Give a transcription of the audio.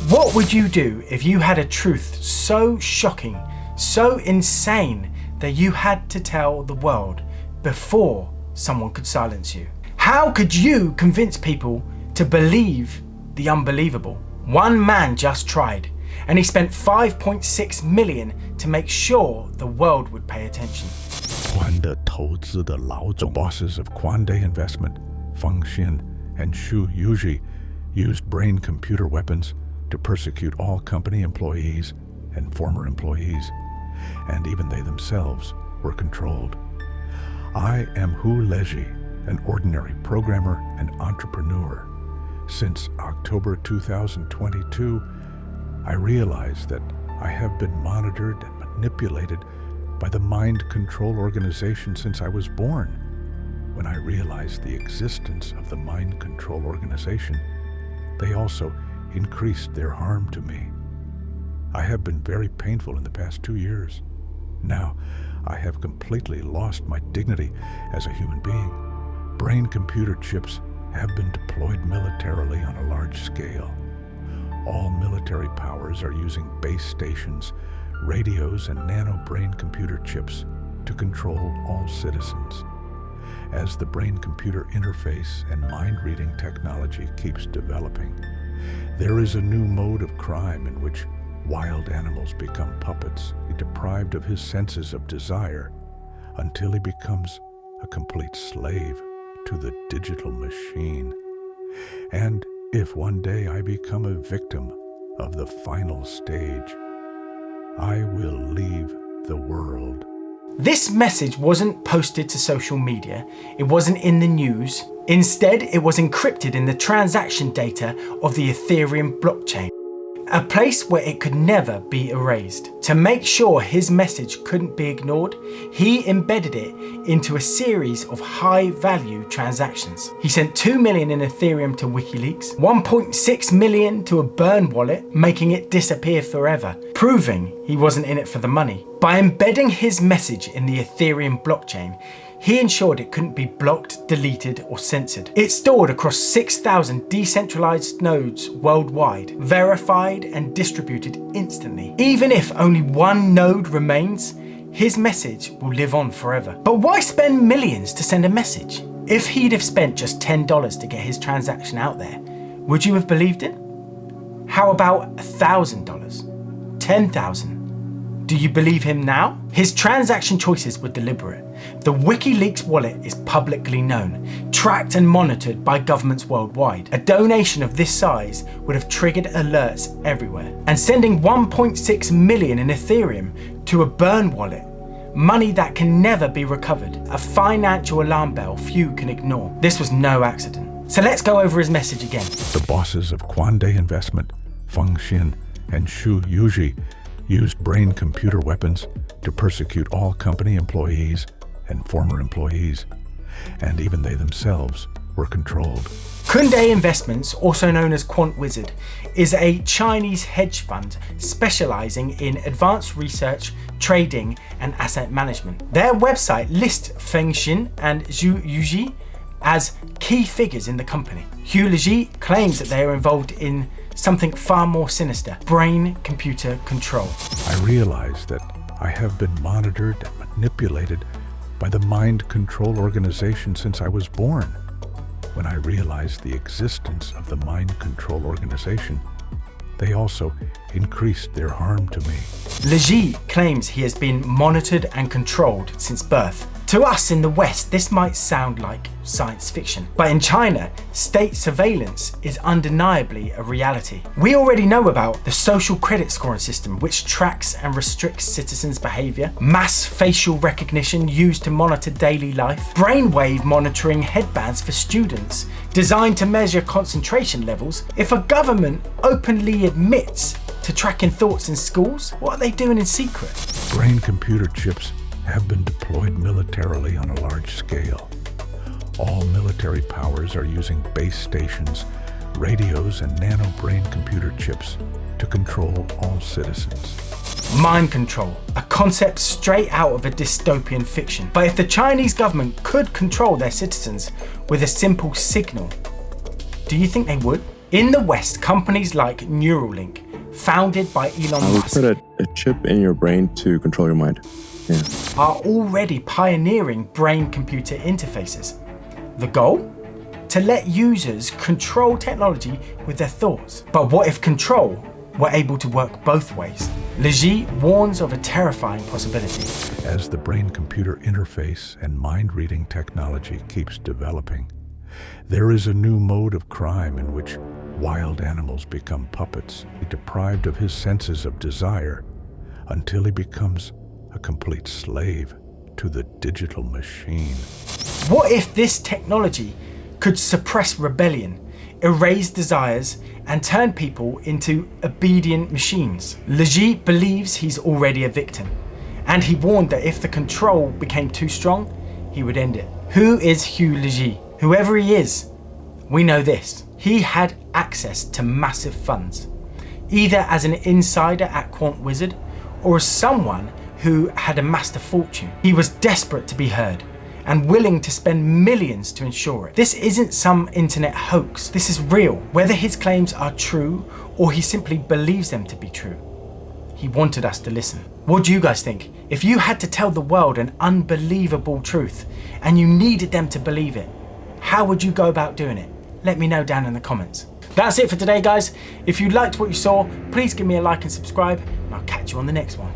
What would you do if you had a truth so shocking, so insane that you had to tell the world before someone could silence you? How could you convince people to believe the unbelievable? One man just tried, and he spent 5.6 million to make sure the world would pay attention. The bosses of Quande Investment, Feng Xin, and Xu Yuji used brain-computer weapons to persecute all company employees and former employees, and even they themselves were controlled. I am Hu Leji, an ordinary programmer and entrepreneur. Since October 2022, I realized that I have been monitored and manipulated by the mind control organization since I was born. When I realized the existence of the mind control organization, they also increased their harm to me. I have been very painful in the past 2 years. Now, I have completely lost my dignity as a human being. Brain-computer chips have been deployed militarily on a large scale. All military powers are using base stations, radios, and nano-brain computer chips to control all citizens. As the brain-computer interface and mind-reading technology keeps developing, there is a new mode of crime in which wild animals become puppets, deprived of his senses of desire, until he becomes a complete slave to the digital machine. And if one day I become a victim of the final stage, I will leave the world. This message wasn't posted to social media, it wasn't in the news. Instead, it was encrypted in the transaction data of the Ethereum blockchain, a place where it could never be erased. To make sure his message couldn't be ignored, he embedded it into a series of high-value transactions. He sent 2 million in Ethereum to WikiLeaks, 1.6 million to a burn wallet, making it disappear forever, proving he wasn't in it for the money. By embedding his message in the Ethereum blockchain, he ensured it couldn't be blocked, deleted, or censored. It's stored across 6,000 decentralized nodes worldwide, verified and distributed instantly. Even if only one node remains, his message will live on forever. But why spend millions to send a message? If he'd have spent just $10 to get his transaction out there, would you have believed it? How about $1,000? $10,000? Do you believe him now? His transaction choices were deliberate. The WikiLeaks wallet is publicly known, tracked and monitored by governments worldwide. A donation of this size would have triggered alerts everywhere. And sending 1.6 million in Ethereum to a burn wallet, money that can never be recovered, a financial alarm bell few can ignore. This was no accident. So let's go over his message again. The bosses of Quande Investment, Feng Xin, and Xu Yuji used brain-computer weapons to persecute all company employees and former employees, and even they themselves were controlled. Kunde Investments, also known as Quant Wizard, is a Chinese hedge fund specializing in advanced research, trading, and asset management. Their website lists Feng Xin and Xu Yuji as key figures in the company. Hu Leji claims that they are involved in something far more sinister: brain-computer control. I realize that I have been monitored and manipulated by the mind control organization since I was born. When I realized the existence of the mind control organization, they also increased their harm to me. Leji claims he has been monitored and controlled since birth. To us in the West, this might sound like science fiction, but in China, state surveillance is undeniably a reality. We already know about the social credit scoring system, which tracks and restricts citizens' behavior, mass facial recognition used to monitor daily life, brainwave monitoring headbands for students, designed to measure concentration levels. If a government openly admits to tracking thoughts in schools, what are they doing in secret? Brain-computer chips have been deployed militarily on a large scale. All military powers are using base stations, radios, and nano-brain computer chips to control all citizens. Mind control, a concept straight out of a dystopian fiction. But if the Chinese government could control their citizens with a simple signal, do you think they would? In the West, companies like Neuralink, founded by Elon Musk, put a chip in your brain to control your mind. Yeah. are already pioneering brain-computer interfaces. The goal? To let users control technology with their thoughts. But what if control were able to work both ways? Leger warns of a terrifying possibility. As the brain-computer interface and mind-reading technology keeps developing, there is a new mode of crime in which wild animals become puppets, deprived of his senses of desire, until he becomes a complete slave to the digital machine. What if this technology could suppress rebellion, erase desires, and turn people into obedient machines? Leger believes he's already a victim, and he warned that if the control became too strong, he would end it. Who is Hugh Leger? Whoever he is, we know this. He had access to massive funds, either as an insider at Quant Wizard or as someone who had amassed a fortune. He was desperate to be heard and willing to spend millions to ensure it. This isn't some internet hoax. This is real. Whether his claims are true or he simply believes them to be true, he wanted us to listen. What do you guys think? If you had to tell the world an unbelievable truth and you needed them to believe it, how would you go about doing it? Let me know down in the comments. That's it for today, guys. If you liked what you saw, please give me a like and subscribe, and I'll catch you on the next one.